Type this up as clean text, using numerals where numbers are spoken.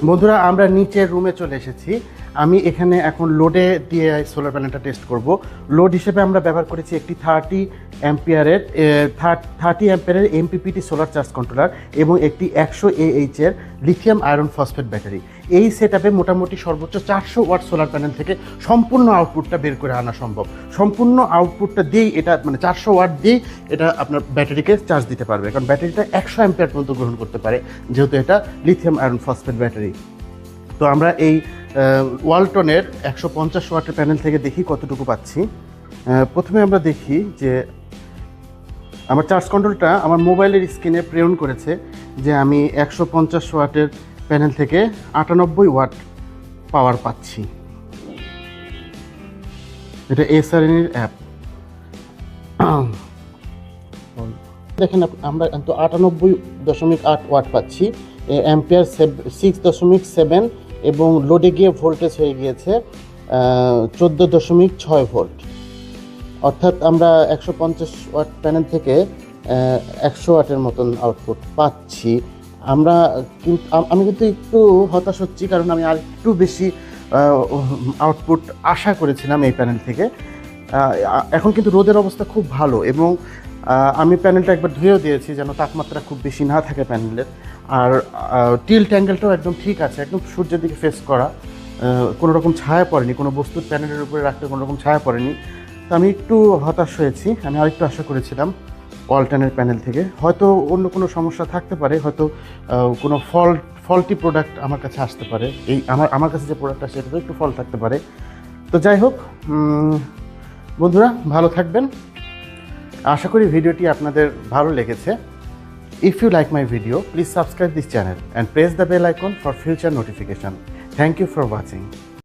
বন্ধুরা আমরা নিচের রুমে চলে এসেছি। আমি এখানে এখন লোডে দিয়ে সোলার প্যানেলটা টেস্ট করব। লোড হিসেবে আমরা ব্যবহার করেছি একটি 30 অ্যাম্পিয়ারের এমপিপিটি সোলার চার্জ কন্ট্রোলার এবং একটি 100 AH এর লিথিয়াম আয়রন ফসফেট ব্যাটারি। এই সেটআপে মোটামুটি সর্বোচ্চ 400 ওয়াট সোলার প্যানেল থেকে সম্পূর্ণ আউটপুটটা বের করে আনা সম্ভব। সম্পূর্ণ আউটপুটটা দিয়েই এটা মানে 400 ওয়াট দিয়েই এটা আপনার ব্যাটারিকে চার্জ দিতে পারবে, কারণ ব্যাটারিটা 100 অ্যাম্পিয়ার পর্যন্ত গ্রহণ করতে পারে, যেহেতু এটা লিথিয়াম আয়রন ফসফেট ব্যাটারি। তো আমরা এই ওয়ালটনের 150 ওয়াটের প্যানেল থেকে দেখি কতটুকু পাচ্ছি। প্রথমে আমরা দেখি যে আমার চার্জ কন্ট্রোলটা আমার মোবাইলের স্ক্রিনে প্রেরণ করেছে যে আমি 150 ওয়াটের প্যানেল থেকে 98 ওয়াট পাওয়ার পাচ্ছি। এটা এসআরএন-এর অ্যাপ। দেখেন আমরা তো 98.8 ওয়াট পাচ্ছি, অ্যাম্পিয়ার 6.7 এবং লোডে গিয়ে ভোল্টেজ হয়ে গিয়েছে 14.6 ভোল্ট। অর্থাৎ আমরা 150 ওয়াট প্যানেল থেকে 100 ওয়াটের মতন আউটপুট পাচ্ছি। আমি কিন্তু একটু হতাশ হচ্ছি, কারণ আমি আর একটু বেশি আউটপুট আশা করেছিলাম এই প্যানেল থেকে। এখন কিন্তু রোদের অবস্থা খুব ভালো এবং আমি প্যানেলটা একবার ধুয়েও দিয়েছি যেন তাপমাত্রা খুব বেশি না থাকে প্যানেলের। আর টিল্ট অ্যাঙ্গেলটাও একদম ঠিক আছে, একদম সূর্যের দিকে ফেস করা, কোনো রকম ছায়া পড়েনি, কোনো বস্তুর প্যানেলের উপরে রাখতে কোনো রকম ছায়া পড়েনি। তো আমি একটু হতাশ হয়েছি, আমি আরেকটু আশা করেছিলাম ওয়ালটনের প্যানেল থেকে। হয়তো অন্য কোনো সমস্যা থাকতে পারে, হয়তো কোনো ফল্টি প্রোডাক্ট আমার কাছে আসতে পারে, এই আমার কাছে যে প্রোডাক্ট আসে সেটাতেও একটু ফল্ট থাকতে পারে। তো যাই হোক বন্ধুরা, ভালো থাকবেন। আশা করি ভিডিওটি আপনাদের ভালো লেগেছে। If you like my video, please subscribe this channel and press the bell icon for future notification. Thank you for watching.